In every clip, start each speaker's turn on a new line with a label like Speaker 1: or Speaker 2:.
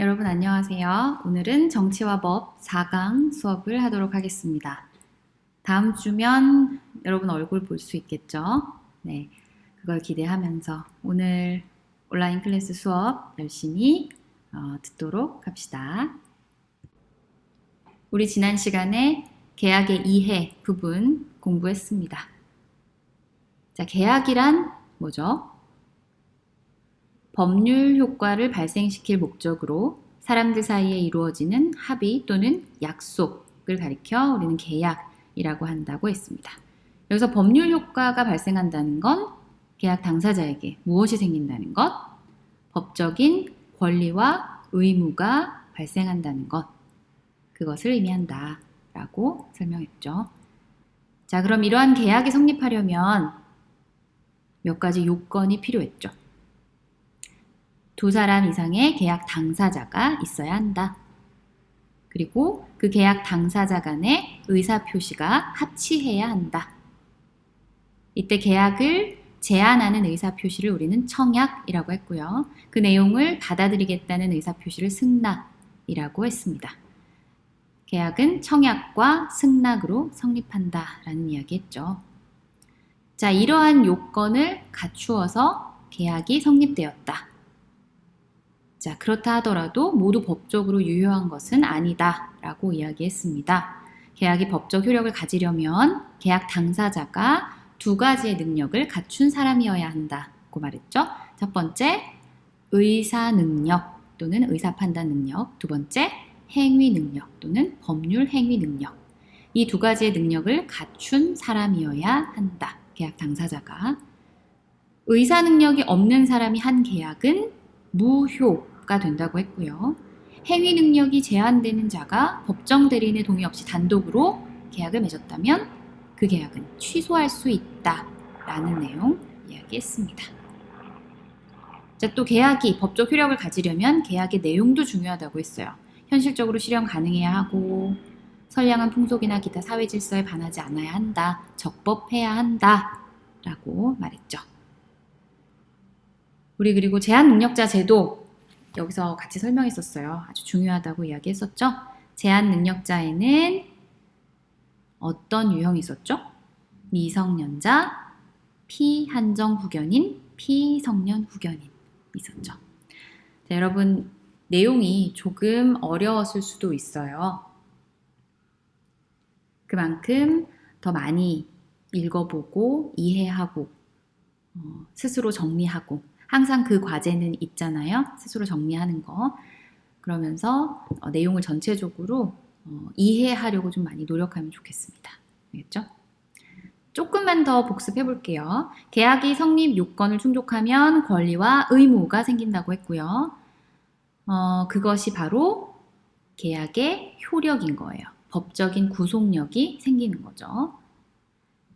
Speaker 1: 여러분 안녕하세요. 오늘은 정치와 법 4강 수업을 하도록 하겠습니다. 다음 주면 여러분 얼굴 볼 수 있겠죠? 네, 그걸 기대하면서 오늘 온라인 클래스 수업 열심히 듣도록 합시다. 우리 지난 시간에 계약의 이해 부분 공부했습니다. 자, 계약이란 뭐죠? 법률 효과를 발생시킬 목적으로 사람들 사이에 이루어지는 합의 또는 약속을 가리켜 우리는 계약이라고 한다고 했습니다. 여기서 법률 효과가 발생한다는 건 계약 당사자에게 무엇이 생긴다는 것, 법적인 권리와 의무가 발생한다는 것, 그것을 의미한다 라고 설명했죠. 자, 그럼 이러한 계약이 성립하려면 몇 가지 요건이 필요했죠. 두 사람 이상의 계약 당사자가 있어야 한다. 그리고 그 계약 당사자 간의 의사표시가 합치해야 한다. 이때 계약을 제안하는 의사표시를 우리는 청약이라고 했고요. 그 내용을 받아들이겠다는 의사표시를 승낙이라고 했습니다. 계약은 청약과 승낙으로 성립한다라는 이야기했죠. 자, 이러한 요건을 갖추어서 계약이 성립되었다. 자, 그렇다 하더라도 모두 법적으로 유효한 것은 아니다 라고 이야기했습니다. 계약이 법적 효력을 가지려면 계약 당사자가 두 가지의 능력을 갖춘 사람이어야 한다고 말했죠. 첫 번째, 의사 능력 또는 의사 판단 능력. 두 번째, 행위 능력 또는 법률 행위 능력. 이 두 가지의 능력을 갖춘 사람이어야 한다. 계약 당사자가. 의사 능력이 없는 사람이 한 계약은 무효가 된다고 했고요. 행위 능력이 제한되는 자가 법정 대리인의 동의 없이 단독으로 계약을 맺었다면 그 계약은 취소할 수 있다라는 내용 이야기했습니다. 자, 또 계약이 법적 효력을 가지려면 계약의 내용도 중요하다고 했어요. 현실적으로 실현 가능해야 하고 선량한 풍속이나 기타 사회 질서에 반하지 않아야 한다. 적법해야 한다 라고 말했죠. 우리 그리고 제한 능력자 제도 여기서 같이 설명했었어요. 아주 중요하다고 이야기했었죠. 제한 능력자에는 어떤 유형이 있었죠? 미성년자, 피한정 후견인, 피성년 후견인 있었죠. 자, 여러분 내용이 조금 어려웠을 수도 있어요. 그만큼 더 많이 읽어보고 이해하고 스스로 정리하고 항상 그 과제는 있잖아요. 스스로 정리하는 거. 그러면서 내용을 전체적으로 이해하려고 좀 많이 노력하면 좋겠습니다. 알겠죠? 조금만 더 복습해 볼게요. 계약이 성립 요건을 충족하면 권리와 의무가 생긴다고 했고요. 그것이 바로 계약의 효력인 거예요. 법적인 구속력이 생기는 거죠.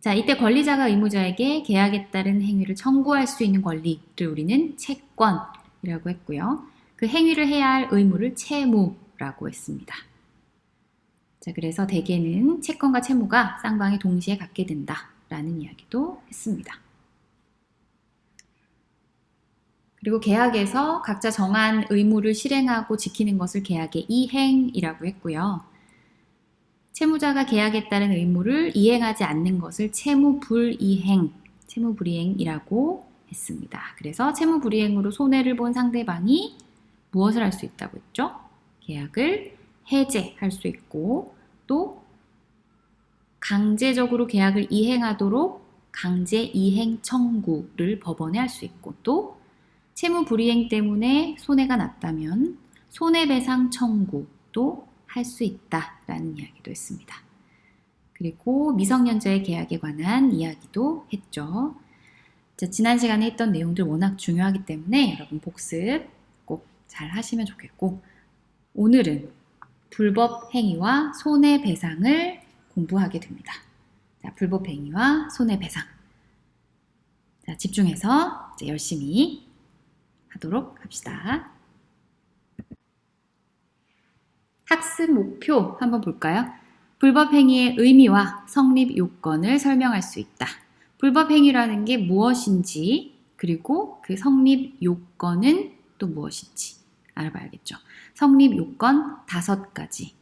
Speaker 1: 자, 이때 권리자가 의무자에게 계약에 따른 행위를 청구할 수 있는 권리를 우리는 채권이라고 했고요. 그 행위를 해야 할 의무를 채무라고 했습니다. 자, 그래서 대개는 채권과 채무가 쌍방이 동시에 갖게 된다라는 이야기도 했습니다. 그리고 계약에서 각자 정한 의무를 실행하고 지키는 것을 계약의 이행이라고 했고요. 채무자가 계약에 따른 의무를 이행하지 않는 것을 채무불이행이라고 했습니다. 그래서 채무불이행으로 손해를 본 상대방이 무엇을 할 수 있다고 했죠? 계약을 해제할 수 있고 또 강제적으로 계약을 이행하도록 강제 이행 청구를 법원에 할 수 있고 또 채무불이행 때문에 손해가 났다면 손해배상 청구도 할 수 있다라는 이야기도 했습니다. 그리고 미성년자의 계약에 관한 이야기도 했죠. 자, 지난 시간에 했던 내용들 워낙 중요하기 때문에 여러분 복습 꼭 잘 하시면 좋겠고 오늘은 불법 행위와 손해배상을 공부하게 됩니다. 자, 불법 행위와 손해배상. 자, 집중해서 이제 열심히 하도록 합시다. 학습 목표 한번 볼까요? 불법 행위의 의미와 성립 요건을 설명할 수 있다. 불법 행위라는 게 무엇인지 그리고 그 성립 요건은 또 무엇인지 알아봐야겠죠. 성립 요건 5가지.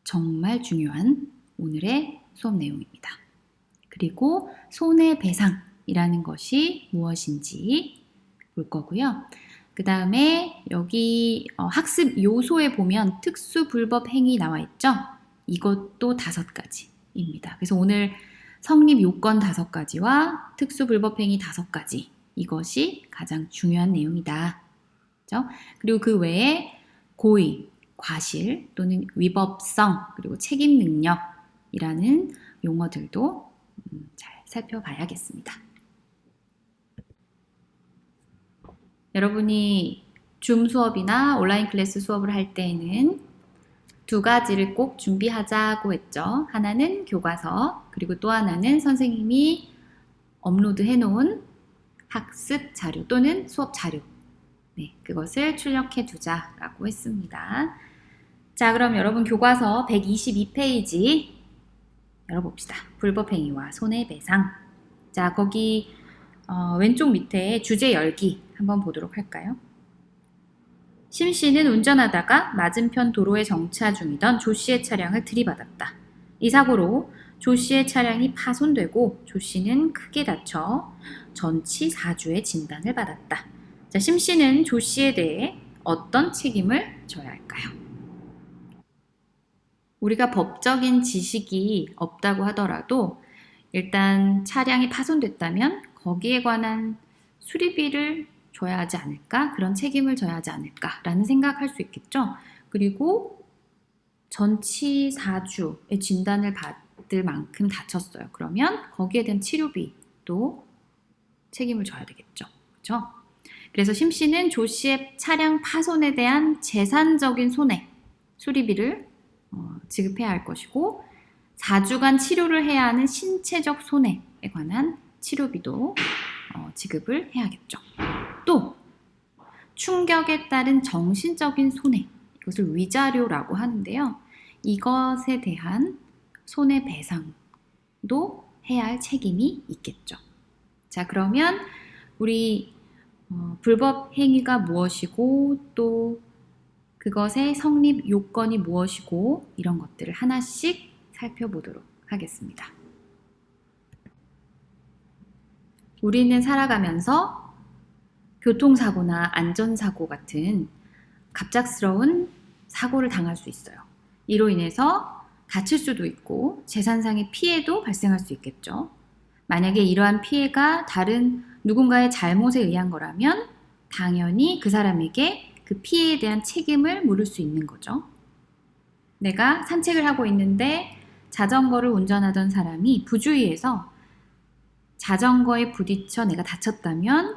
Speaker 1: 정말 중요한 오늘의 수업 내용입니다. 그리고 손해배상이라는 것이 무엇인지 볼 거고요. 그 다음에 여기 학습 요소에 보면 특수불법 행위 나와 있죠? 이것도 5가지입니다. 그래서 오늘 성립 요건 5가지와 특수불법 행위 5가지, 이것이 가장 중요한 내용이다. 그렇죠? 그리고 그 외에 고의, 과실 또는 위법성, 그리고 책임 능력이라는 용어들도 잘 살펴봐야겠습니다. 여러분이 줌 수업이나 온라인 클래스 수업을 할 때에는 2가지를 꼭 준비하자고 했죠. 하나는 교과서, 그리고 또 하나는 선생님이 업로드 해놓은 학습 자료 또는 수업 자료. 네, 그것을 출력해 두자라고 했습니다. 자, 그럼 여러분 교과서 122페이지 열어봅시다. 불법행위와 손해배상. 자, 거기 왼쪽 밑에 주제 열기 한번 보도록 할까요? 심 씨는 운전하다가 맞은편 도로에 정차 중이던 조 씨의 차량을 들이받았다. 이 사고로 조 씨의 차량이 파손되고 조 씨는 크게 다쳐 전치 4주의 진단을 받았다. 자, 심 씨는 조 씨에 대해 어떤 책임을 져야 할까요? 우리가 법적인 지식이 없다고 하더라도 일단 차량이 파손됐다면 거기에 관한 수리비를 줘야 하지 않을까? 그런 책임을 져야 하지 않을까라는 생각할 수 있겠죠. 그리고 전치 4주의 진단을 받을 만큼 다쳤어요. 그러면 거기에 대한 치료비도 책임을 져야 되겠죠. 그렇죠? 그래서 심 씨는 조 씨의 차량 파손에 대한 재산적인 손해, 수리비를 지급해야 할 것이고 4주간 치료를 해야 하는 신체적 손해에 관한 치료비도 지급을 해야겠죠. 또 충격에 따른 정신적인 손해, 이것을 위자료라고 하는데요. 이것에 대한 손해배상도 해야 할 책임이 있겠죠. 자, 그러면 우리 불법 행위가 무엇이고 또 그것의 성립 요건이 무엇이고 이런 것들을 하나씩 살펴보도록 하겠습니다. 우리는 살아가면서 교통사고나 안전사고 같은 갑작스러운 사고를 당할 수 있어요. 이로 인해서 다칠 수도 있고 재산상의 피해도 발생할 수 있겠죠. 만약에 이러한 피해가 다른 누군가의 잘못에 의한 거라면 당연히 그 사람에게 그 피해에 대한 책임을 물을 수 있는 거죠. 내가 산책을 하고 있는데 자전거를 운전하던 사람이 부주의해서 자전거에 부딪혀 내가 다쳤다면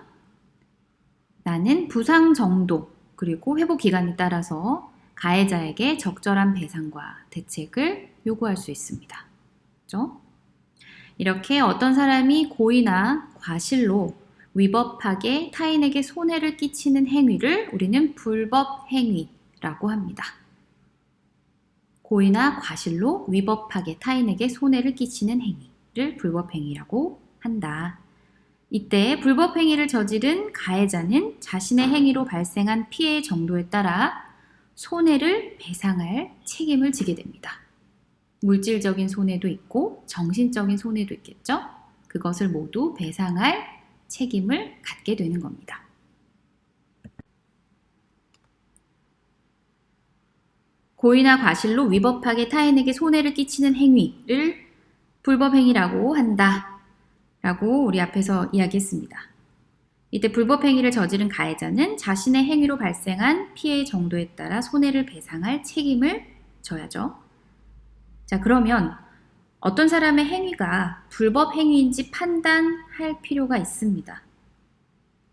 Speaker 1: 나는 부상 정도 그리고 회복 기간에 따라서 가해자에게 적절한 배상과 대책을 요구할 수 있습니다. 그렇죠? 이렇게 어떤 사람이 고의나 과실로 위법하게 타인에게 손해를 끼치는 행위를 우리는 불법 행위라고 합니다. 고의나 과실로 위법하게 타인에게 손해를 끼치는 행위를 불법 행위라고 한다. 이때 불법 행위를 저지른 가해자는 자신의 행위로 발생한 피해의 정도에 따라 손해를 배상할 책임을 지게 됩니다. 물질적인 손해도 있고 정신적인 손해도 있겠죠? 그것을 모두 배상할 책임을 갖게 되는 겁니다. 고의나 과실로 위법하게 타인에게 손해를 끼치는 행위를 불법 행위라고 한다. 라고 우리 앞에서 이야기했습니다. 이때 불법 행위를 저지른 가해자는 자신의 행위로 발생한 피해의 정도에 따라 손해를 배상할 책임을 져야죠. 자, 그러면 어떤 사람의 행위가 불법 행위인지 판단할 필요가 있습니다.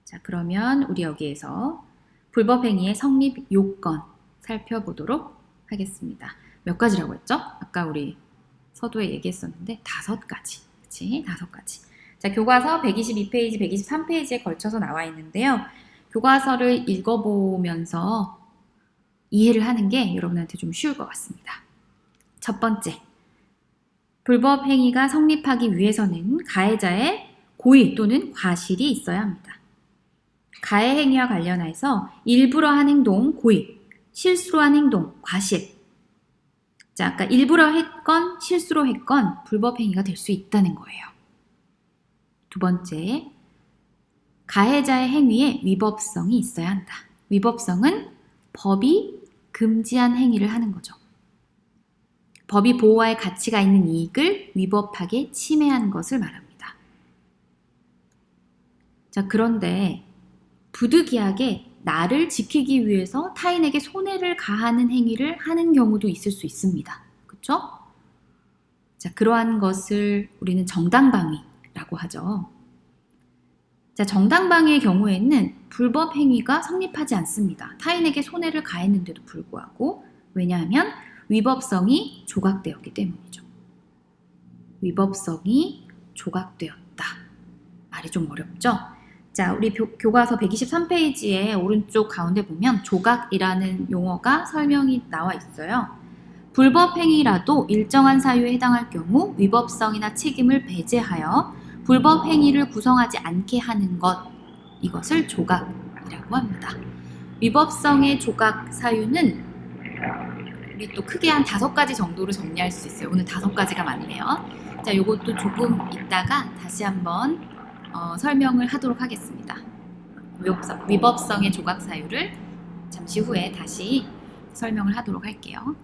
Speaker 1: 자, 그러면 우리 여기에서 불법 행위의 성립 요건 살펴보도록 하겠습니다. 몇 가지라고 했죠? 아까 우리 서두에 얘기했었는데 5가지. 그치? 5가지. 자, 교과서 122페이지, 123페이지에 걸쳐서 나와 있는데요. 교과서를 읽어보면서 이해를 하는 게 여러분한테 좀 쉬울 것 같습니다. 첫 번째, 불법 행위가 성립하기 위해서는 가해자의 고의 또는 과실이 있어야 합니다. 가해 행위와 관련해서 일부러 한 행동, 고의, 실수로 한 행동, 과실. 자, 아까 일부러 했건 실수로 했건 불법 행위가 될 수 있다는 거예요. 두 번째, 가해자의 행위에 위법성이 있어야 한다. 위법성은 법이 금지한 행위를 하는 거죠. 법이 보호할 가치가 있는 이익을 위법하게 침해한 것을 말합니다. 자, 그런데 부득이하게 나를 지키기 위해서 타인에게 손해를 가하는 행위를 하는 경우도 있을 수 있습니다. 그렇죠? 자, 그러한 것을 우리는 정당방위라고 하죠. 자, 정당방위의 경우에는 불법 행위가 성립하지 않습니다. 타인에게 손해를 가했는데도 불구하고. 왜냐하면 위법성이 조각되었기 때문이죠. 위법성이 조각되었다. 말이 좀 어렵죠? 자, 우리 교과서 123페이지에 오른쪽 가운데 보면 조각이라는 용어가 설명이 나와 있어요. 불법 행위라도 일정한 사유에 해당할 경우 위법성이나 책임을 배제하여 불법 행위를 구성하지 않게 하는 것, 이것을 조각이라고 합니다. 위법성의 조각 사유는 우리 또 크게 한 5가지 정도로 정리할 수 있어요. 오늘 5가지가 많네요. 자, 요것도 조금 이따가 다시 한번 설명을 하도록 하겠습니다. 위법성의 조각 사유를 잠시 후에 다시 설명을 하도록 할게요.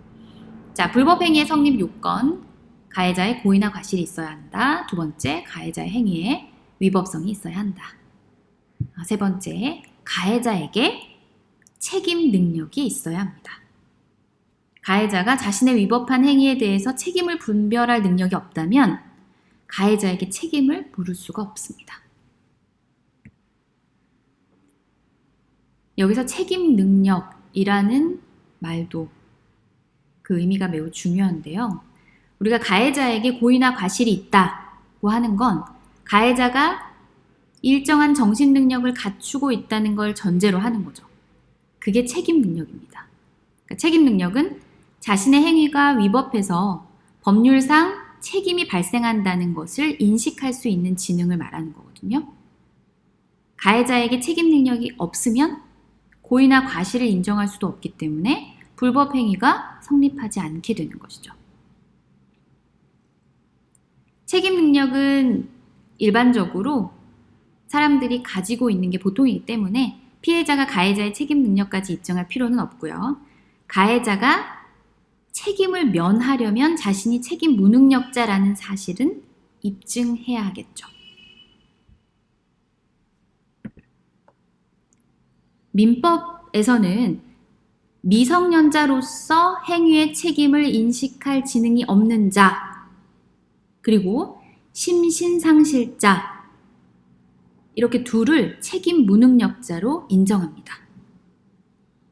Speaker 1: 자, 불법 행위의 성립 요건, 가해자의 고의나 과실이 있어야 한다. 두 번째, 가해자의 행위에 위법성이 있어야 한다. 세 번째, 가해자에게 책임 능력이 있어야 합니다. 가해자가 자신의 위법한 행위에 대해서 책임을 분별할 능력이 없다면 가해자에게 책임을 물을 수가 없습니다. 여기서 책임 능력이라는 말도 그 의미가 매우 중요한데요. 우리가 가해자에게 고의나 과실이 있다고 하는 건 가해자가 일정한 정신 능력을 갖추고 있다는 걸 전제로 하는 거죠. 그게 책임 능력입니다. 그러니까 책임 능력은 자신의 행위가 위법해서 법률상 책임이 발생한다는 것을 인식할 수 있는 지능을 말하는 거거든요. 가해자에게 책임 능력이 없으면 고의나 과실을 인정할 수도 없기 때문에 불법 행위가 성립하지 않게 되는 것이죠. 책임 능력은 일반적으로 사람들이 가지고 있는 게 보통이기 때문에 피해자가 가해자의 책임 능력까지 입증할 필요는 없고요. 가해자가 책임을 면하려면 자신이 책임 무능력자라는 사실은 입증해야 하겠죠. 민법에서는 미성년자로서 행위의 책임을 인식할 지능이 없는 자, 그리고 심신상실자, 이렇게 둘을 책임 무능력자로 인정합니다.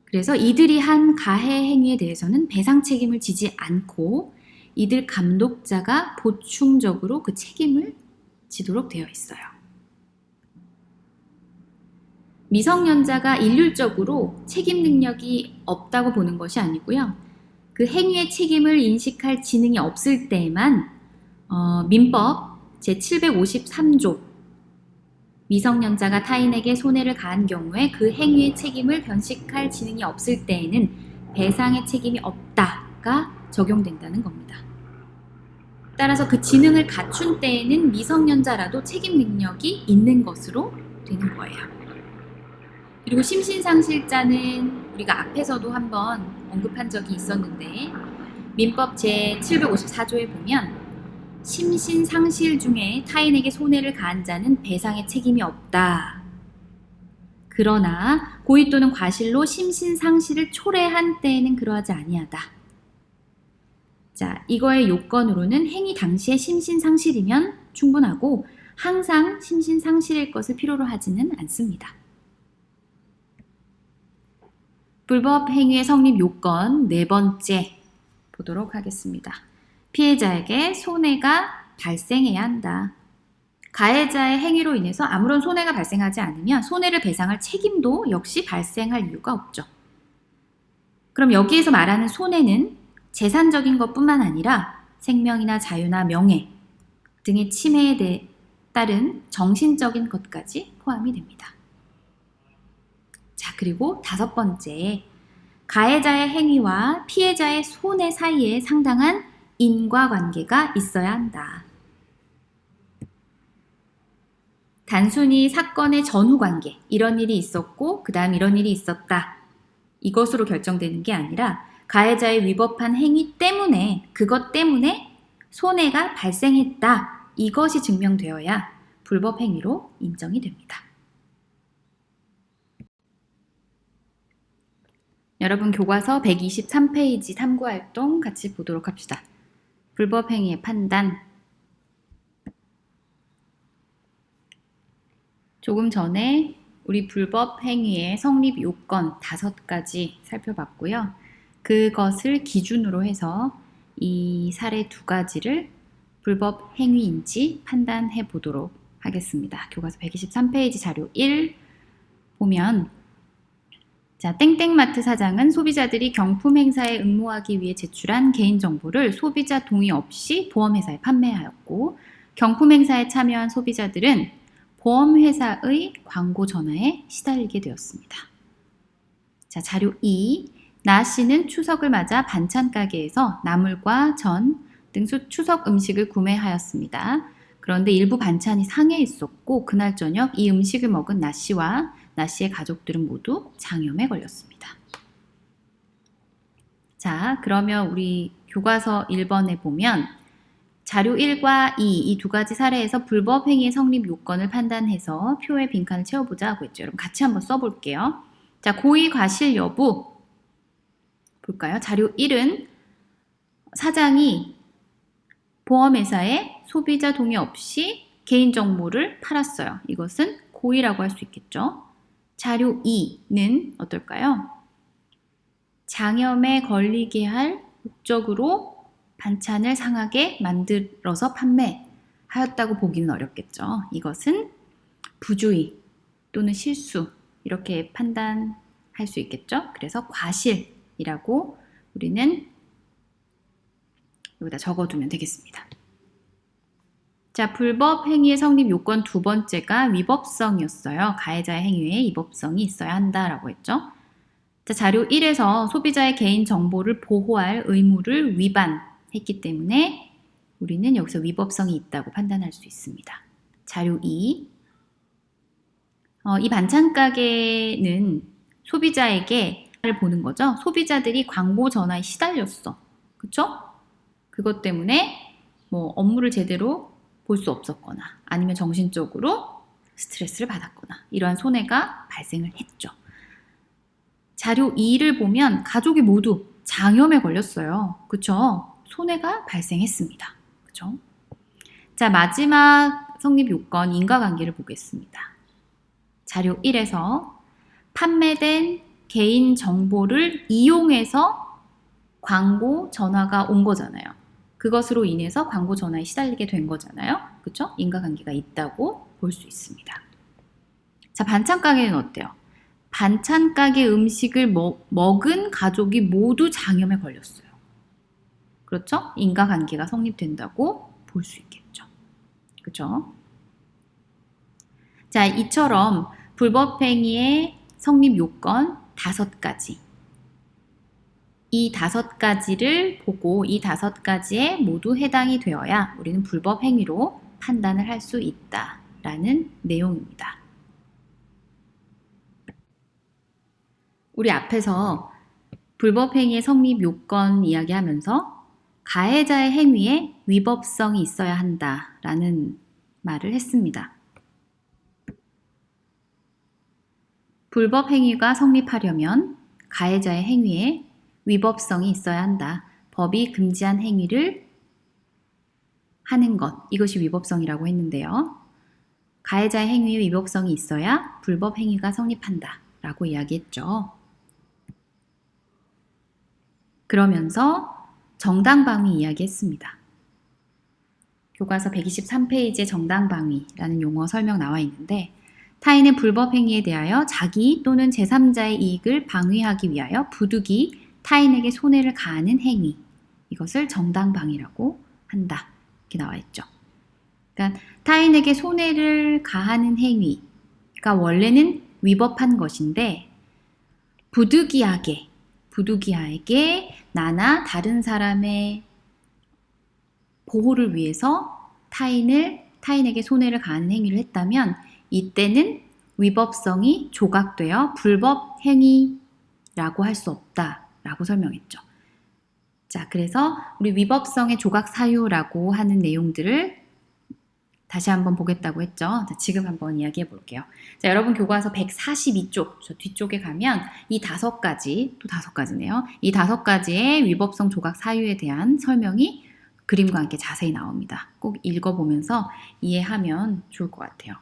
Speaker 1: 그래서 이들이 한 가해 행위에 대해서는 배상 책임을 지지 않고 이들 감독자가 보충적으로 그 책임을 지도록 되어 있어요. 미성년자가 일률적으로 책임 능력이 없다고 보는 것이 아니고요. 그 행위의 책임을 인식할 지능이 없을 때에만 민법 제753조 미성년자가 타인에게 손해를 가한 경우에 그 행위의 책임을 변식할 지능이 없을 때에는 배상의 책임이 없다가 적용된다는 겁니다. 따라서 그 지능을 갖춘 때에는 미성년자라도 책임 능력이 있는 것으로 되는 거예요. 그리고 심신상실자는 우리가 앞에서도 한번 언급한 적이 있었는데 민법 제754조에 보면 심신상실 중에 타인에게 손해를 가한 자는 배상의 책임이 없다. 그러나 고의 또는 과실로 심신상실을 초래한 때에는 그러하지 아니하다. 자, 이거의 요건으로는 행위 당시에 심신상실이면 충분하고 항상 심신상실일 것을 필요로 하지는 않습니다. 불법 행위의 성립 요건 4번째 보도록 하겠습니다. 피해자에게 손해가 발생해야 한다. 가해자의 행위로 인해서 아무런 손해가 발생하지 않으면 손해를 배상할 책임도 역시 발생할 이유가 없죠. 그럼 여기에서 말하는 손해는 재산적인 것뿐만 아니라 생명이나 자유나 명예 등의 침해에 따른 정신적인 것까지 포함이 됩니다. 자, 그리고 5번째. 가해자의 행위와 피해자의 손해 사이에 상당한 인과관계가 있어야 한다. 단순히 사건의 전후관계, 이런 일이 있었고 그 다음 이런 일이 있었다. 이것으로 결정되는 게 아니라 가해자의 위법한 행위 때문에, 그것 때문에 손해가 발생했다. 이것이 증명되어야 불법 행위로 인정이 됩니다. 여러분, 교과서 123페이지 탐구활동 같이 보도록 합시다. 불법 행위의 판단. 조금 전에 우리 불법 행위의 성립 요건 5가지 살펴봤고요. 그것을 기준으로 해서 이 사례 2가지를 불법 행위인지 판단해 보도록 하겠습니다. 교과서 123페이지 자료 1 보면, 자, 땡땡마트 사장은 소비자들이 경품 행사에 응모하기 위해 제출한 개인정보를 소비자 동의 없이 보험회사에 판매하였고, 경품 행사에 참여한 소비자들은 보험회사의 광고 전화에 시달리게 되었습니다. 자, 자료 2. 나 씨는 추석을 맞아 반찬 가게에서 나물과 전 등 추석 음식을 구매하였습니다. 그런데 일부 반찬이 상해 있었고 그날 저녁 이 음식을 먹은 나 씨와 나 씨의 가족들은 모두 장염에 걸렸습니다. 자, 그러면 우리 교과서 1번에 보면 자료 1과 2, 이 2가지 사례에서 불법 행위의 성립 요건을 판단해서 표에 빈칸을 채워보자 하고 있죠. 여러분 같이 한번 써볼게요. 자, 고의 과실 여부 볼까요? 자료 1은 사장이 보험회사에 소비자 동의 없이 개인정보를 팔았어요. 이것은 고의라고 할 수 있겠죠. 자료 2는 어떨까요? 장염에 걸리게 할 목적으로 반찬을 상하게 만들어서 판매하였다고 보기는 어렵겠죠. 이것은 부주의 또는 실수 이렇게 판단할 수 있겠죠. 그래서 과실이라고 우리는 여기다 적어두면 되겠습니다. 자, 불법 행위의 성립 요건 2번째가 위법성이었어요. 가해자의 행위에 위법성이 있어야 한다라고 했죠. 자, 자료 1에서 소비자의 개인 정보를 보호할 의무를 위반했기 때문에 우리는 여기서 위법성이 있다고 판단할 수 있습니다. 자료 2. 이 반찬 가게는 소비자에게 보는 거죠. 소비자들이 광고 전화에 시달렸어. 그쵸? 그것 때문에 뭐 업무를 제대로 볼 수 없었거나 아니면 정신적으로 스트레스를 받았거나 이러한 손해가 발생을 했죠. 자료 2를 보면 가족이 모두 장염에 걸렸어요. 그쵸? 손해가 발생했습니다. 그쵸? 자, 마지막 성립 요건 인과관계를 보겠습니다. 자료 1에서 판매된 개인 정보를 이용해서 광고 전화가 온 거잖아요. 그것으로 인해서 광고 전화에 시달리게 된 거잖아요. 그쵸? 인과관계가 있다고 볼 수 있습니다. 자, 반찬 가게는 어때요? 반찬 가게 음식을 먹은 가족이 모두 장염에 걸렸어요. 그렇죠? 인과관계가 성립된다고 볼 수 있겠죠. 그렇죠? 자, 이처럼 불법행위의 성립 요건 5가지. 이 5가지를 보고 이 5가지에 모두 해당이 되어야 우리는 불법행위로 판단을 할 수 있다라는 내용입니다. 우리 앞에서 불법행위의 성립 요건 이야기하면서 가해자의 행위에 위법성이 있어야 한다라는 말을 했습니다. 불법행위가 성립하려면 가해자의 행위에 위법성이 있어야 한다. 법이 금지한 행위를 하는 것, 이것이 위법성이라고 했는데요. 가해자의 행위에 위법성이 있어야 불법행위가 성립한다 라고 이야기했죠. 그러면서 정당방위 이야기했습니다. 교과서 123페이지에 정당방위라는 용어 설명 나와 있는데 타인의 불법행위에 대하여 자기 또는 제3자의 이익을 방위하기 위하여 부득이 타인에게 손해를 가하는 행위, 이것을 정당방위라고 한다. 이렇게 나와 있죠. 그러니까 타인에게 손해를 가하는 행위가 원래는 위법한 것인데 부득이하게 나나 다른 사람의 보호를 위해서 타인에게 손해를 가하는 행위를 했다면 이때는 위법성이 조각되어 불법 행위라고 할 수 없다라고 설명했죠. 자, 그래서 우리 위법성의 조각 사유라고 하는 내용들을 다시 한번 보겠다고 했죠. 자, 지금 한번 이야기해 볼게요. 자, 여러분 교과서 142쪽, 저 뒤쪽에 가면 이 5가지네요. 이 5가지의 위법성 조각 사유에 대한 설명이 그림과 함께 자세히 나옵니다. 꼭 읽어보면서 이해하면 좋을 것 같아요.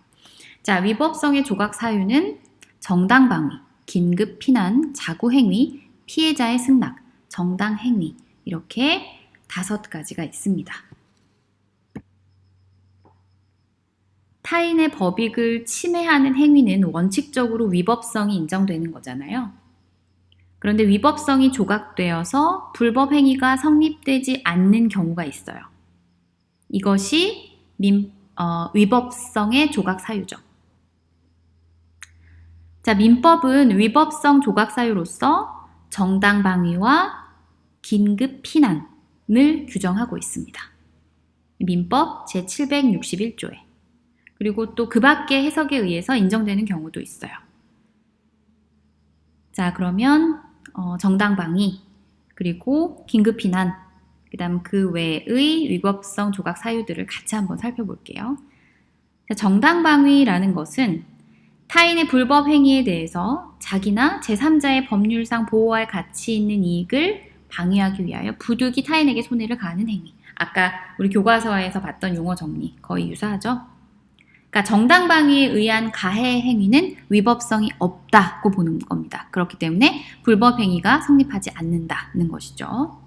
Speaker 1: 자, 위법성의 조각 사유는 정당방위, 긴급 피난, 자구행위, 피해자의 승낙, 정당행위 이렇게 5가지가 있습니다. 타인의 법익을 침해하는 행위는 원칙적으로 위법성이 인정되는 거잖아요. 그런데 위법성이 조각되어서 불법 행위가 성립되지 않는 경우가 있어요. 이것이 위법성의 조각 사유죠. 자, 민법은 위법성 조각 사유로서 정당방위와 긴급 피난을 규정하고 있습니다. 민법 제761조에. 그리고 또 그 밖의 해석에 의해서 인정되는 경우도 있어요. 자, 그러면 정당방위, 그리고 긴급피난, 그 다음 그 외의 위법성 조각 사유들을 같이 한번 살펴볼게요. 자, 정당방위라는 것은 타인의 불법 행위에 대해서 자기나 제3자의 법률상 보호할 가치 있는 이익을 방해하기 위하여 부득이 타인에게 손해를 가하는 행위. 아까 우리 교과서에서 봤던 용어 정리 거의 유사하죠? 그러니까 정당방위에 의한 가해 행위는 위법성이 없다고 보는 겁니다. 그렇기 때문에 불법 행위가 성립하지 않는다는 것이죠.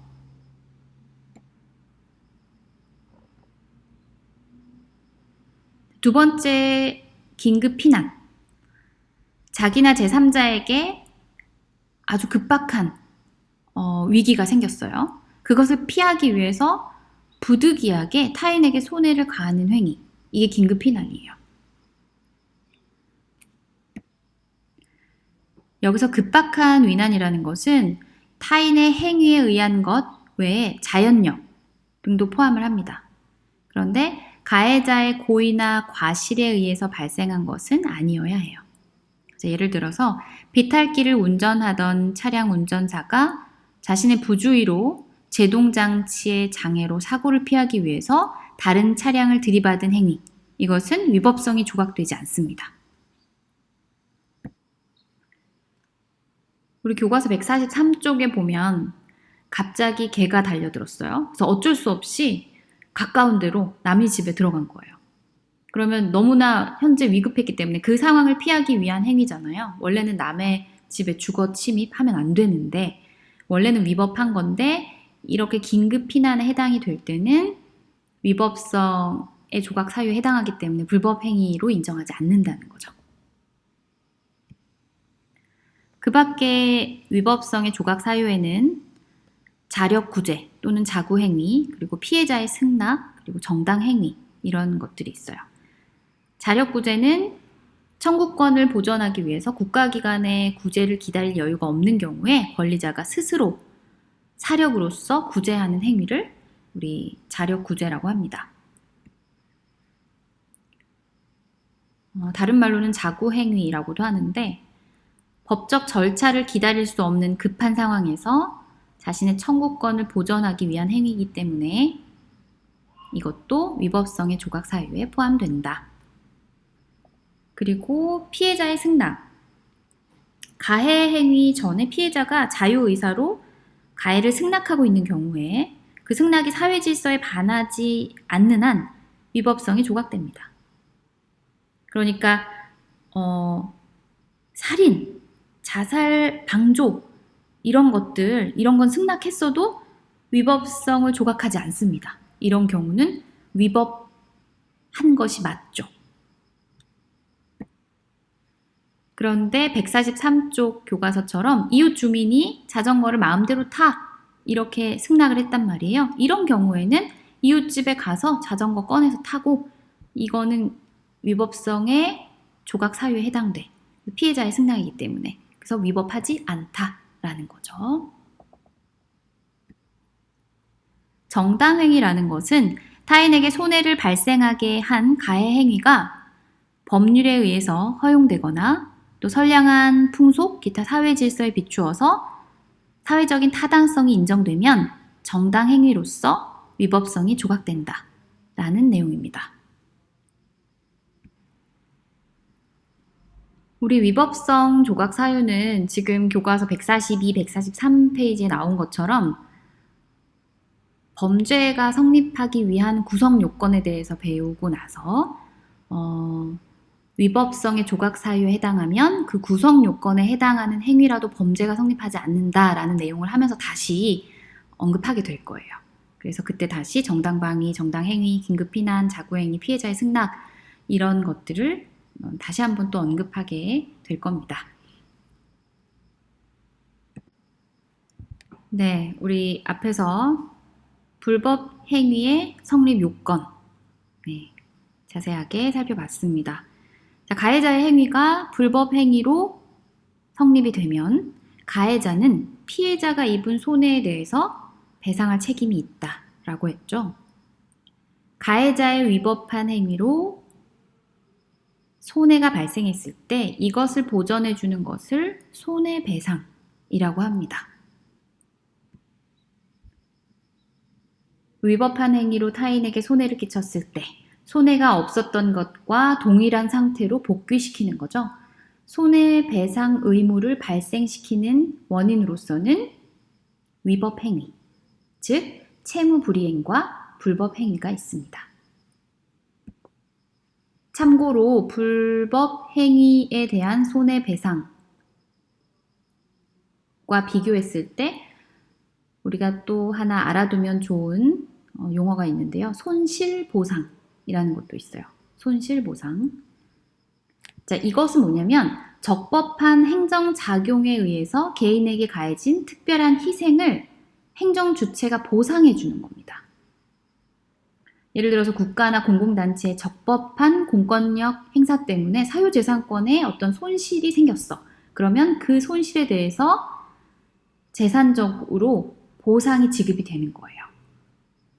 Speaker 1: 두 번째, 긴급 피난. 자기나 제3자에게 아주 급박한 위기가 생겼어요. 그것을 피하기 위해서 부득이하게 타인에게 손해를 가하는 행위. 이게 긴급 피난이에요. 여기서 급박한 위난이라는 것은 타인의 행위에 의한 것 외에 자연력 등도 포함을 합니다. 그런데 가해자의 고의나 과실에 의해서 발생한 것은 아니어야 해요. 예를 들어서 비탈길을 운전하던 차량 운전사가 자신의 부주의로 제동장치의 장애로 사고를 피하기 위해서 다른 차량을 들이받은 행위, 이것은 위법성이 조각되지 않습니다. 우리 교과서 143쪽에 보면 갑자기 개가 달려들었어요. 그래서 어쩔 수 없이 가까운 데로 남의 집에 들어간 거예요. 그러면 너무나 현재 위급했기 때문에 그 상황을 피하기 위한 행위잖아요. 원래는 남의 집에 주거 침입하면 안 되는데 원래는 위법한 건데 이렇게 긴급 피난에 해당이 될 때는 위법성의 조각 사유에 해당하기 때문에 불법 행위로 인정하지 않는다는 거죠. 그 밖에 위법성의 조각 사유에는 자력 구제 또는 자구 행위, 그리고 피해자의 승낙, 그리고 정당 행위 이런 것들이 있어요. 자력 구제는 청구권을 보전하기 위해서 국가기관의 구제를 기다릴 여유가 없는 경우에 권리자가 스스로 사력으로서 구제하는 행위를 우리 자력 구제라고 합니다. 다른 말로는 자구 행위라고도 하는데 법적 절차를 기다릴 수 없는 급한 상황에서 자신의 청구권을 보전하기 위한 행위이기 때문에 이것도 위법성의 조각 사유에 포함된다. 그리고 피해자의 승낙. 가해 행위 전에 피해자가 자유의사로 가해를 승낙하고 있는 경우에 그 승낙이 사회 질서에 반하지 않는 한 위법성이 조각됩니다. 그러니까 살인, 자살, 방조 이런 건 승낙했어도 위법성을 조각하지 않습니다. 이런 경우는 위법한 것이 맞죠. 그런데 143쪽 교과서처럼 이웃 주민이 자전거를 마음대로 타 이렇게 승낙을 했단 말이에요. 이런 경우에는 이웃집에 가서 자전거 꺼내서 타고 이거는 위법성의 조각 사유에 해당돼. 피해자의 승낙이기 때문에. 그래서 위법하지 않다라는 거죠. 정당행위라는 것은 타인에게 손해를 발생하게 한 가해 행위가 법률에 의해서 허용되거나 또 선량한 풍속, 기타 사회 질서에 비추어서 사회적인 타당성이 인정되면 정당행위로서 위법성이 조각된다 라는 내용입니다. 우리 위법성 조각 사유는 지금 교과서 142, 143페이지에 나온 것처럼 범죄가 성립하기 위한 구성 요건에 대해서 배우고 나서 위법성의 조각 사유에 해당하면 그 구성 요건에 해당하는 행위라도 범죄가 성립하지 않는다라는 내용을 하면서 다시 언급하게 될 거예요. 그래서 그때 다시 정당방위, 정당행위, 긴급피난, 자구행위, 피해자의 승낙 이런 것들을 다시 한번 또 언급하게 될 겁니다. 네, 우리 앞에서 불법 행위의 성립 요건 자세하게 살펴봤습니다. 자, 가해자의 행위가 불법 행위로 성립이 되면 가해자는 피해자가 입은 손해에 대해서 배상할 책임이 있다라고 했죠. 가해자의 위법한 행위로 손해가 발생했을 때 이것을 보전해 주는 것을 손해배상이라고 합니다. 위법한 행위로 타인에게 손해를 끼쳤을 때 손해가 없었던 것과 동일한 상태로 복귀시키는 거죠. 손해배상 의무를 발생시키는 원인으로서는 위법행위, 즉 채무불이행과 불법행위가 있습니다. 참고로 불법행위에 대한 손해배상과 비교했을 때 우리가 또 하나 알아두면 좋은 용어가 있는데요. 손실보상이라는 것도 있어요. 손실보상. 자, 이것은 뭐냐면 적법한 행정작용에 의해서 개인에게 가해진 특별한 희생을 행정주체가 보상해 주는 겁니다. 예를 들어서 국가나 공공단체의 적법한 공권력 행사 때문에 사유재산권에 어떤 손실이 생겼어. 그러면 그 손실에 대해서 재산적으로 보상이 지급이 되는 거예요.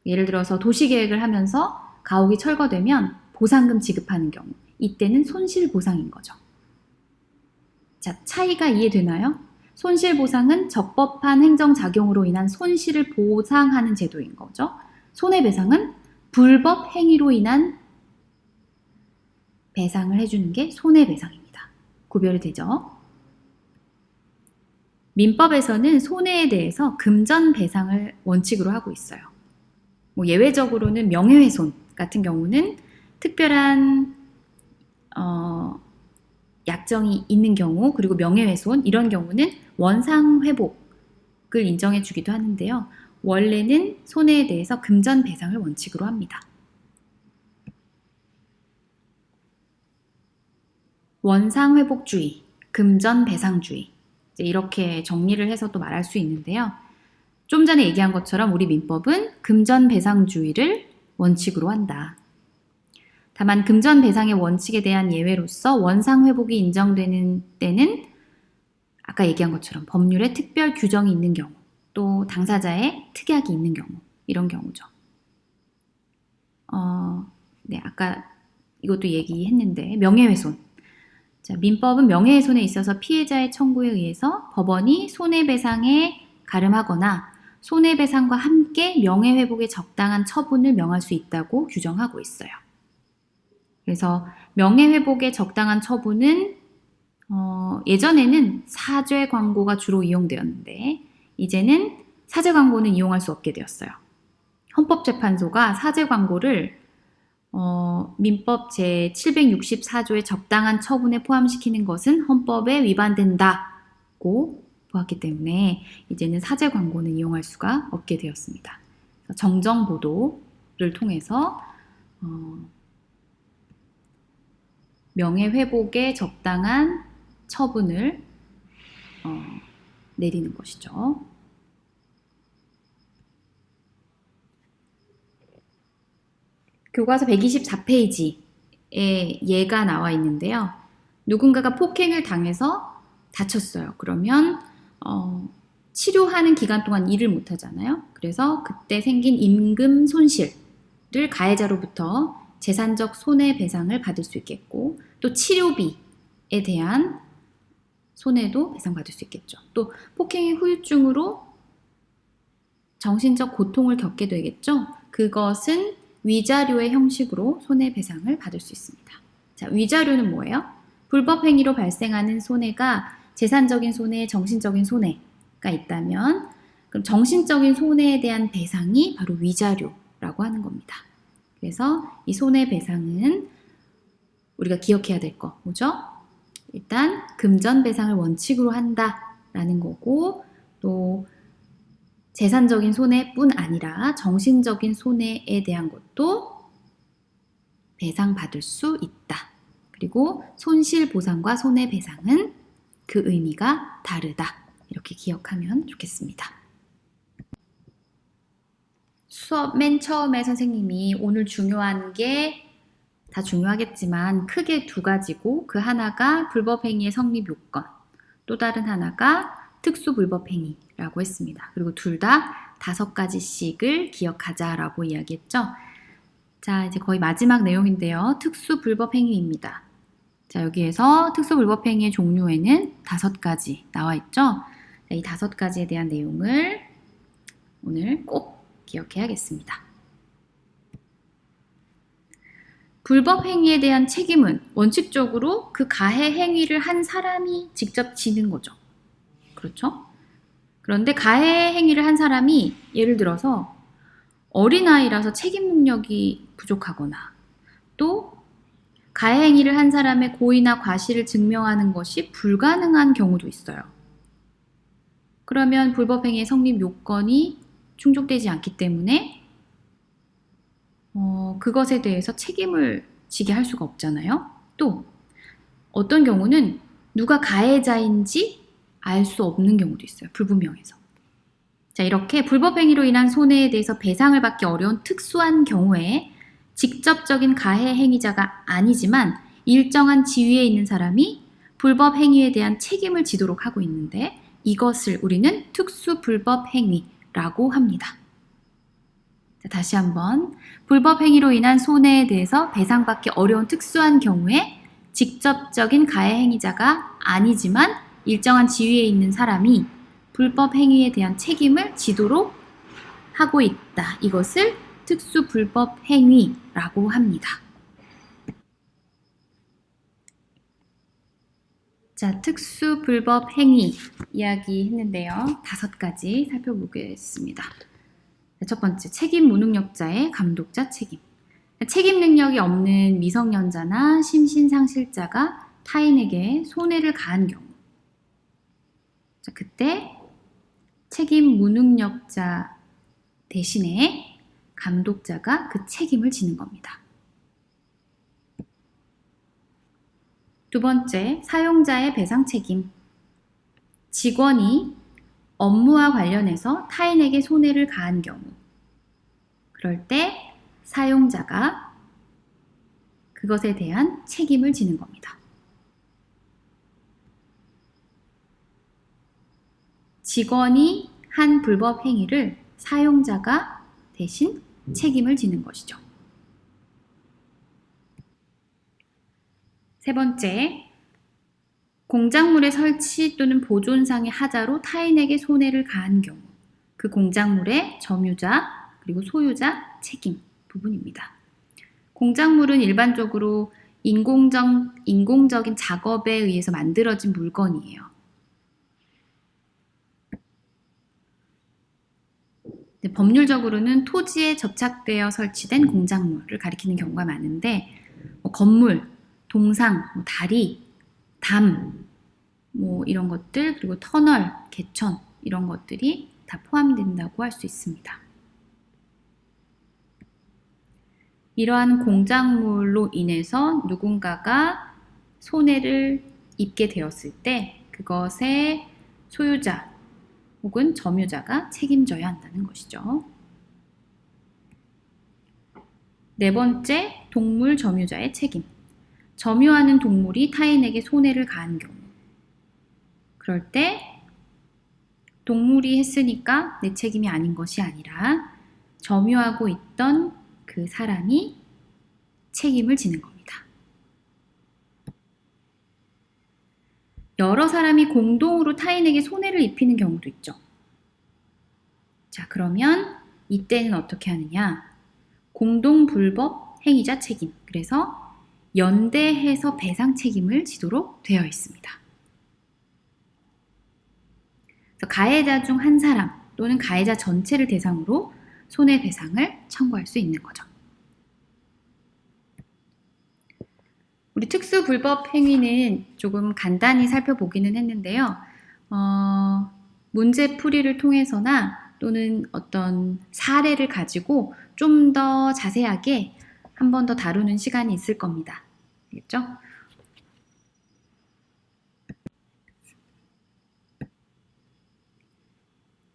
Speaker 1: 예를 들어서 도시계획을 하면서 가옥이 철거되면 보상금 지급하는 경우, 이때는 손실보상인 거죠. 자, 차이가 이해되나요? 손실보상은 적법한 행정작용으로 인한 손실을 보상하는 제도인 거죠. 손해배상은 불법 행위로 인한 배상을 해주는 게 손해배상입니다. 구별이 되죠? 민법에서는 손해에 대해서 금전배상을 원칙으로 하고 있어요. 뭐 예외적으로는 명예훼손 같은 경우는 특별한 약정이 있는 경우, 그리고 명예훼손 이런 경우는 원상회복을 인정해 주기도 하는데요. 원래는 손해에 대해서 금전배상을 원칙으로 합니다. 원상회복주의, 금전배상주의 이렇게 정리를 해서 또 말할 수 있는데요. 좀 전에 얘기한 것처럼 우리 민법은 금전배상주의를 원칙으로 한다. 다만 금전배상의 원칙에 대한 예외로서 원상회복이 인정되는 때는 아까 얘기한 것처럼 법률에 특별 규정이 있는 경우, 또 당사자의 특약이 있는 경우, 이런 경우죠. 네, 아까 이것도 얘기했는데 명예훼손. 자, 민법은 명예훼손에 있어서 피해자의 청구에 의해서 법원이 손해배상에 가름하거나 손해배상과 함께 명예회복에 적당한 처분을 명할 수 있다고 규정하고 있어요. 그래서 명예회복에 적당한 처분은 예전에는 사죄 광고가 주로 이용되었는데 이제는 사죄 광고는 이용할 수 없게 되었어요. 헌법재판소가 사죄 광고를 민법 제764조의 적당한 처분에 포함시키는 것은 헌법에 위반된다고 보았기 때문에 이제는 사죄 광고는 이용할 수가 없게 되었습니다. 정정 보도를 통해서 명예회복에 적당한 처분을 내리는 것이죠. 교과서 124페이지에 예가 나와 있는데요. 누군가가 폭행을 당해서 다쳤어요. 그러면 치료하는 기간 동안 일을 못 하잖아요. 그래서 그때 생긴 임금 손실을 가해자로부터 재산적 손해배상을 받을 수 있겠고, 또 치료비에 대한 손해도 배상받을 수 있겠죠. 또 폭행의 후유증으로 정신적 고통을 겪게 되겠죠. 그것은 위자료의 형식으로 손해배상을 받을 수 있습니다. 자, 위자료는 뭐예요? 불법 행위로 발생하는 손해가 재산적인 손해, 정신적인 손해가 있다면 그럼 정신적인 손해에 대한 배상이 바로 위자료라고 하는 겁니다. 그래서 이 손해배상은 우리가 기억해야 될 거 뭐죠? 일단 금전배상을 원칙으로 한다라는 거고, 또 재산적인 손해뿐 아니라 정신적인 손해에 대한 것도 배상받을 수 있다. 그리고 손실보상과 손해배상은 그 의미가 다르다. 이렇게 기억하면 좋겠습니다. 수업 맨 처음에 선생님이 오늘 중요한 게 다 중요하겠지만 크게 두 가지고, 그 하나가 불법행위의 성립 요건, 또 다른 하나가 특수불법행위라고 했습니다. 그리고 둘 다 5가지씩을 기억하자라고 이야기했죠. 자, 이제 거의 마지막 내용인데요. 특수불법행위입니다. 자, 여기에서 특수불법행위의 종류에는 5가지 나와 있죠. 자, 이 5가지에 대한 내용을 오늘 꼭 기억해야겠습니다. 불법 행위에 대한 책임은 원칙적으로 그 가해 행위를 한 사람이 직접 지는 거죠. 그렇죠? 그런데 가해 행위를 한 사람이 예를 들어서 어린아이라서 책임 능력이 부족하거나, 또 가해 행위를 한 사람의 고의나 과실을 증명하는 것이 불가능한 경우도 있어요. 그러면 불법 행위의 성립 요건이 충족되지 않기 때문에 그것에 대해서 책임을 지게 할 수가 없잖아요. 또 어떤 경우는 누가 가해자인지 알 수 없는 경우도 있어요. 불분명해서. 자, 이렇게 불법 행위로 인한 손해에 대해서 배상을 받기 어려운 특수한 경우에 직접적인 가해 행위자가 아니지만 일정한 지위에 있는 사람이 불법 행위에 대한 책임을 지도록 하고 있는데, 이것을 우리는 특수 불법 행위라고 합니다. 자, 다시 한번, 불법 행위로 인한 손해에 대해서 배상받기 어려운 특수한 경우에 직접적인 가해 행위자가 아니지만 일정한 지위에 있는 사람이 불법 행위에 대한 책임을 지도록 하고 있다. 이것을 특수 불법 행위라고 합니다. 자, 특수 불법 행위 이야기했는데요. 5가지 살펴보겠습니다. 첫 번째, 책임 무능력자의 감독자 책임. 책임 능력이 없는 미성년자나 심신상실자가 타인에게 손해를 가한 경우, 자, 그때 책임 무능력자 대신에 감독자가 그 책임을 지는 겁니다. 두 번째, 사용자의 배상 책임. 직원이 업무와 관련해서 타인에게 손해를 가한 경우, 그럴 때 사용자가 그것에 대한 책임을 지는 겁니다. 직원이 한 불법 행위를 사용자가 대신 책임을 지는 것이죠. 세 번째, 공작물의 설치 또는 보존상의 하자로 타인에게 손해를 가한 경우, 그 공작물의 점유자 그리고 소유자 책임 부분입니다. 공작물은 일반적으로 인공적인 작업에 의해서 만들어진 물건이에요. 법률적으로는 토지에 접착되어 설치된 공작물을 가리키는 경우가 많은데, 건물, 동상, 다리, 담, 이런 것들, 그리고 터널, 개천, 이런 것들이 다 포함된다고 할 수 있습니다. 이러한 공작물로 인해서 누군가가 손해를 입게 되었을 때 그것의 소유자 혹은 점유자가 책임져야 한다는 것이죠. 네 번째, 동물 점유자의 책임. 점유하는 동물이 타인에게 손해를 가한 경우, 그럴 때 동물이 했으니까 내 책임이 아닌 것이 아니라 점유하고 있던 그 사람이 책임을 지는 겁니다. 여러 사람이 공동으로 타인에게 손해를 입히는 경우도 있죠. 자, 그러면 이때는 어떻게 하느냐? 공동불법 행위자 책임. 그래서 연대해서 배상 책임을 지도록 되어 있습니다. 그래서 가해자 중 한 사람 또는 가해자 전체를 대상으로 손해배상을 청구할 수 있는 거죠. 우리 특수불법 행위는 조금 간단히 살펴보기는 했는데요. 문제풀이를 통해서나 또는 어떤 사례를 가지고 좀 더 자세하게 한 번 더 다루는 시간이 있을 겁니다. 알겠죠?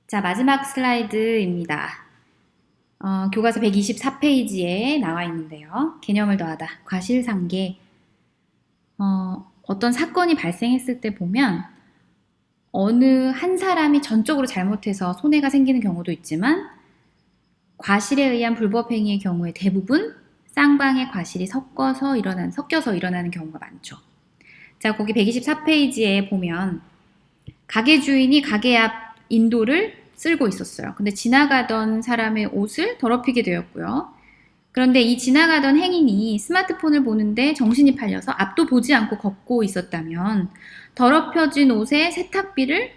Speaker 1: 자, 마지막 슬라이드입니다. 교과서 124페이지에 나와 있는데요. 개념을 더하다. 과실상계. 어떤 사건이 발생했을 때 보면 어느 한 사람이 전적으로 잘못해서 손해가 생기는 경우도 있지만 과실에 의한 불법행위의 경우에 대부분 쌍방의 과실이 섞여서 일어나는 경우가 많죠. 자, 거기 124페이지에 보면 가게 주인이 가게 앞 인도를 쓸고 있었어요. 근데 지나가던 사람의 옷을 더럽히게 되었고요. 그런데 이 지나가던 행인이 스마트폰을 보는데 정신이 팔려서 앞도 보지 않고 걷고 있었다면 더럽혀진 옷의 세탁비를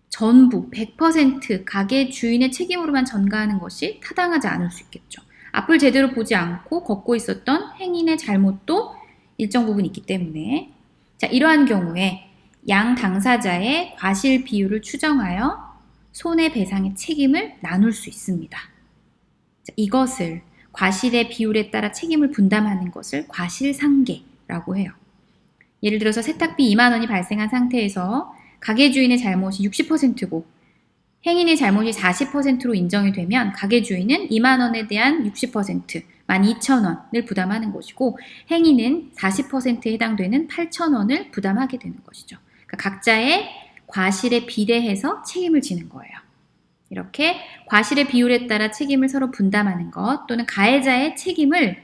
Speaker 1: 전부 100% 가게 주인의 책임으로만 전가하는 것이 타당하지 않을 수 있겠죠. 앞을 제대로 보지 않고 걷고 있었던 행인의 잘못도 일정 부분 있기 때문에 자, 이러한 경우에 양 당사자의 과실 비율을 추정하여 손해배상의 책임을 나눌 수 있습니다. 자, 이것을 과실의 비율에 따라 책임을 분담하는 것을 과실상계라고 해요. 예를 들어서 세탁비 2만 원이 발생한 상태에서 가게 주인의 잘못이 60%고 행인의 잘못이 40%로 인정이 되면 가게 주인은 2만 원에 대한 60%, 12,000원을 부담하는 것이고 행인은 40%에 해당되는 8,000원을 부담하게 되는 것이죠. 그러니까 각자의 과실에 비례해서 책임을 지는 거예요. 이렇게 과실의 비율에 따라 책임을 서로 분담하는 것 또는 가해자의 책임을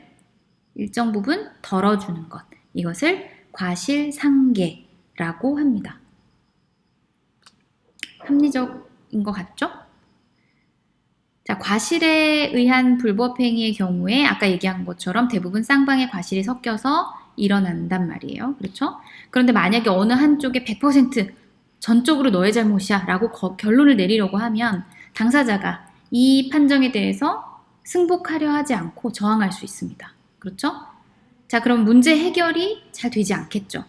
Speaker 1: 일정 부분 덜어주는 것, 이것을 과실상계라고 합니다. 합리적인 것 같죠? 자, 과실에 의한 불법행위의 경우에 아까 얘기한 것처럼 대부분 쌍방의 과실이 섞여서 일어난단 말이에요. 그렇죠? 그런데 만약에 어느 한쪽에 100% 전적으로 너의 잘못이야 라고 결론을 내리려고 하면 당사자가 이 판정에 대해서 승복하려 하지 않고 저항할 수 있습니다. 그렇죠? 자, 그럼 문제 해결이 잘 되지 않겠죠.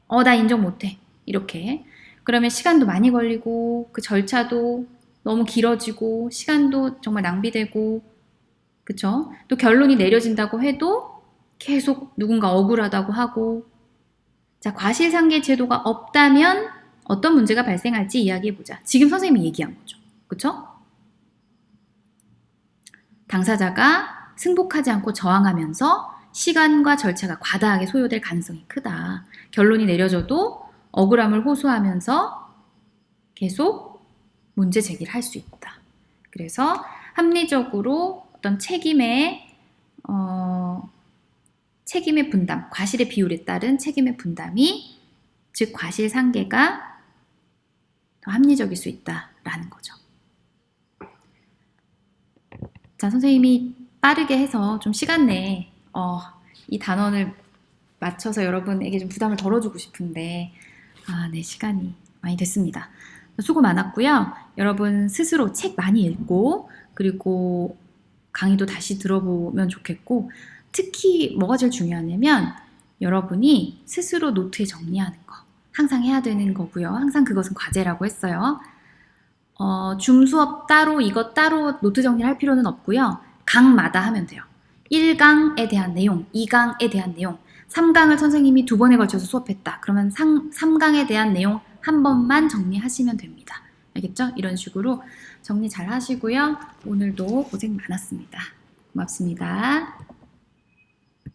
Speaker 1: 나 인정 못해. 이렇게. 그러면 시간도 많이 걸리고 그 절차도 너무 길어지고 시간도 정말 낭비되고 그쵸? 또 결론이 내려진다고 해도 계속 누군가 억울하다고 하고 자, 과실상계 제도가 없다면 어떤 문제가 발생할지 이야기해보자. 지금 선생님이 얘기한 거죠. 그쵸? 당사자가 승복하지 않고 저항하면서 시간과 절차가 과다하게 소요될 가능성이 크다. 결론이 내려져도 억울함을 호소하면서 계속 문제 제기를 할 수 있다. 그래서 합리적으로 어떤 책임의 분담, 과실의 비율에 따른 책임의 분담이 즉 과실상계가 더 합리적일 수 있다라는 거죠. 자, 선생님이 빠르게 해서 좀 시간 내에 이 단원을 맞춰서 여러분에게 좀 부담을 덜어주고 싶은데 네, 시간이 많이 됐습니다. 수고 많았고요. 여러분 스스로 책 많이 읽고 그리고 강의도 다시 들어보면 좋겠고 특히 뭐가 제일 중요하냐면 여러분이 스스로 노트에 정리하는 거 항상 해야 되는 거고요. 항상 그것은 과제라고 했어요. 줌 수업 따로 이것 따로 노트 정리를 할 필요는 없고요. 강마다 하면 돼요. 1강에 대한 내용, 2강에 대한 내용, 3강을 선생님이 2번에 걸쳐서 수업했다. 그러면 3강에 대한 내용 한 번만 정리하시면 됩니다. 알겠죠? 이런 식으로 정리 잘 하시고요. 오늘도 고생 많았습니다. 고맙습니다.